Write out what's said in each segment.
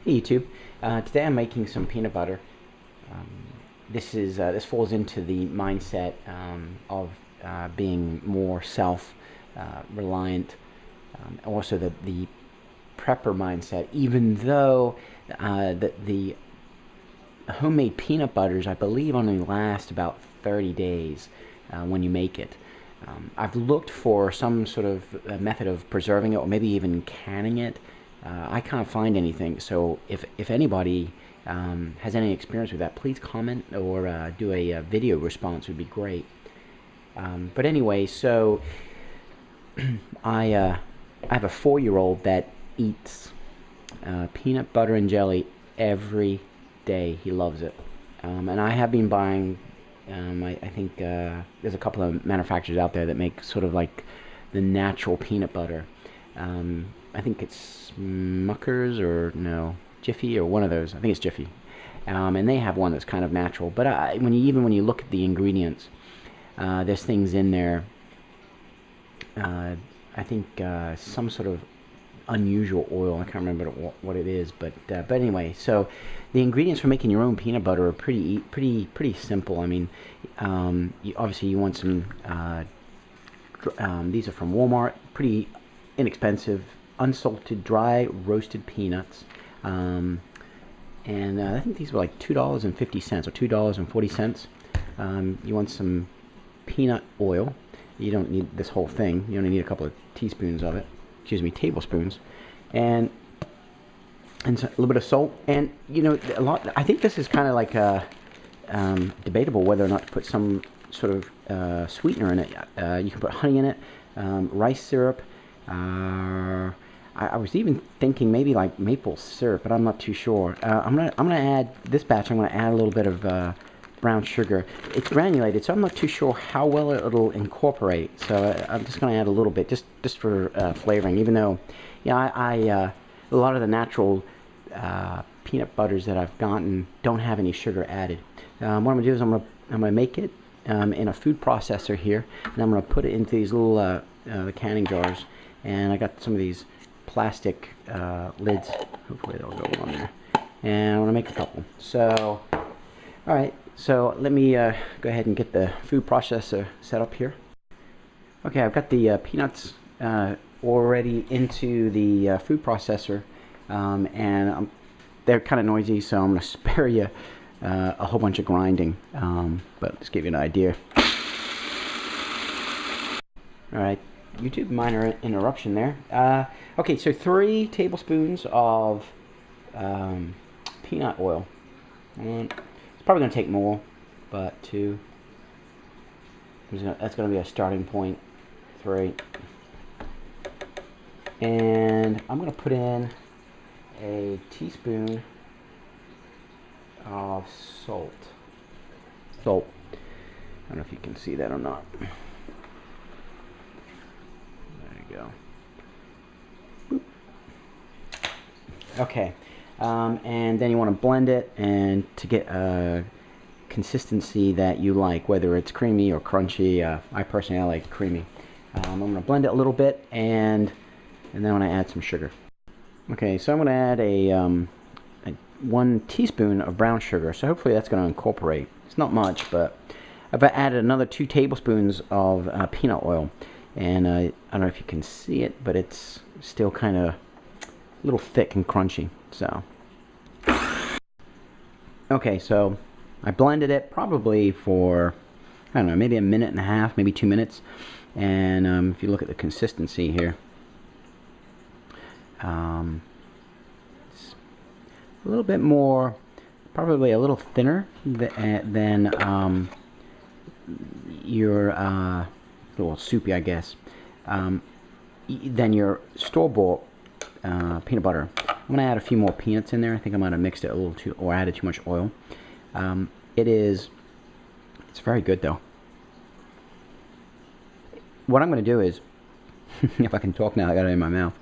Hey YouTube, today I'm making some peanut butter. Um, this falls into the mindset of being more self reliant, also the prepper mindset. Even though the homemade peanut butters, I believe, only last about 30 days when you make it. I've looked for some sort of method of preserving it, or maybe even canning it. I can't find anything, so if anybody has any experience with that, please comment or do a video response would be great. But anyway, so I have a 4-year-old that eats peanut butter and jelly every day. He loves it, and I have been buying. I think there's a couple of manufacturers out there that make sort of like the natural peanut butter. I think it's Muckers or no, Jiffy or one of those. I think it's Jiffy, and they have one that's kind of natural. But when you look at the ingredients, there's things in there. I think some sort of unusual oil. I can't remember what it is, but anyway, so the ingredients for making your own peanut butter are pretty simple. I mean, obviously you want some. These are from Walmart. Pretty inexpensive, unsalted, dry roasted peanuts. And I think these were like $2.50 or $2.40. You want some peanut oil. You don't need this whole thing. You only need a couple of teaspoons of it. Excuse me, tablespoons, and so a little bit of salt. And you know, I think this is kind of like debatable whether or not to put some sort of sweetener in it. You can put honey in it, rice syrup. I was even thinking maybe like maple syrup, but I'm not too sure. I'm gonna add this batch. I'm gonna add a little bit of brown sugar. It's granulated, so I'm not too sure how well it'll incorporate. So I'm just gonna add a little bit, just for flavoring. Even though, yeah, a lot of the natural peanut butters that I've gotten don't have any sugar added. What I'm gonna do is I'm gonna make it in a food processor here, and I'm gonna put it into these little the canning jars. And I got some of these plastic lids. Hopefully they'll go on there. And I want to make a couple. So, all right. So let me go ahead and get the food processor set up here. Okay, I've got the peanuts already into the food processor, and they're kind of noisy, so I'm going to spare you a whole bunch of grinding, but just give you an idea. All right. YouTube, minor interruption there. Okay, so 3 tablespoons of peanut oil. It's probably going to take more, but 2. That's going to be a starting point. 3. And I'm going to put in a teaspoon of salt. I don't know if you can see that or not. Go. Okay, and then you want to blend it, and to get a consistency that you like, whether it's creamy or crunchy. I personally like creamy. I'm going to blend it a little bit, and then I'm going to add some sugar. Okay, so I'm going to add a 1 teaspoon of brown sugar. So hopefully that's going to incorporate. It's not much, but I've added another 2 tablespoons of peanut oil. And I don't know if you can see it, but it's still kind of a little thick and crunchy. So, okay, so I blended it probably for, I don't know, maybe a minute and a half, maybe 2 minutes. And if you look at the consistency here, it's a little bit more, probably a little thinner than your a little soupy, I guess, than your store-bought peanut butter. I'm going to add a few more peanuts in there. I think I might have mixed it a little too, or added too much oil. It's very good though. What I'm going to do is, if I can talk now, I got it in my mouth.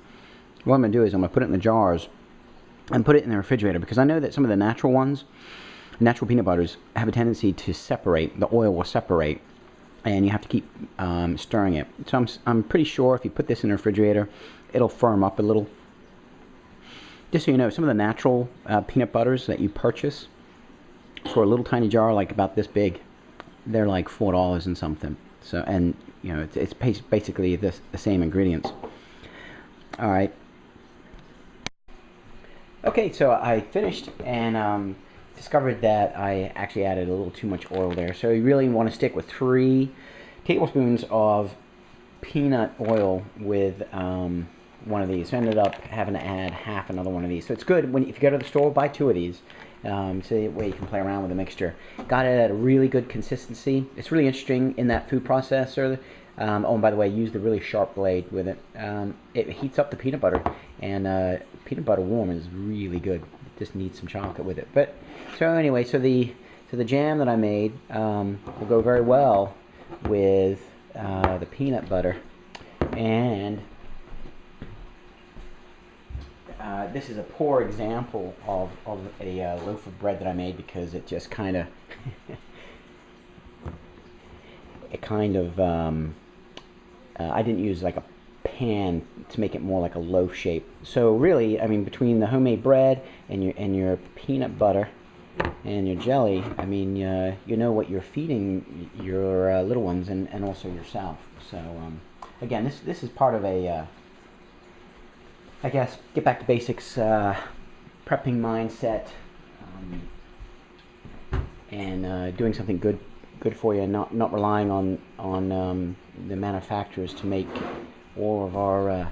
What I'm going to do is I'm going to put it in the jars and put it in the refrigerator, because I know that some of the natural ones, natural peanut butters, have a tendency to separate. The oil will separate, and you have to keep stirring it. So I'm pretty sure if you put this in the refrigerator, it'll firm up a little. Just so you know, some of the natural peanut butters that you purchase for a little tiny jar, like about this big, they're like $4 and something. So, and you know, it's basically the same ingredients. All right. Okay, so I finished and discovered that I actually added a little too much oil there. So you really want to stick with 3 tablespoons of peanut oil with one of these. So I ended up having to add half another one of these. So it's good if you go to the store, buy 2 of these. So that way you can play around with the mixture. Got it at a really good consistency. It's really interesting in that food processor. Oh, and by the way, use the really sharp blade with it. It heats up the peanut butter, and peanut butter warm is really good. It just needs some chocolate with it. But so anyway, so the jam that I made will go very well with the peanut butter, and this is a poor example of a loaf of bread that I made, because it just kind of I didn't use like a pan to make it more like a loaf shape. So really, I mean, between the homemade bread and your peanut butter and your jelly, I mean, you know what you're feeding your little ones and also yourself. So again, this is part of a I guess get back to basics prepping mindset, and doing something good for you, and not relying on the manufacturers to make all of our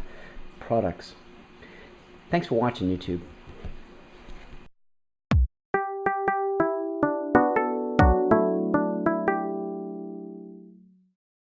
products. Thanks for watching, YouTube.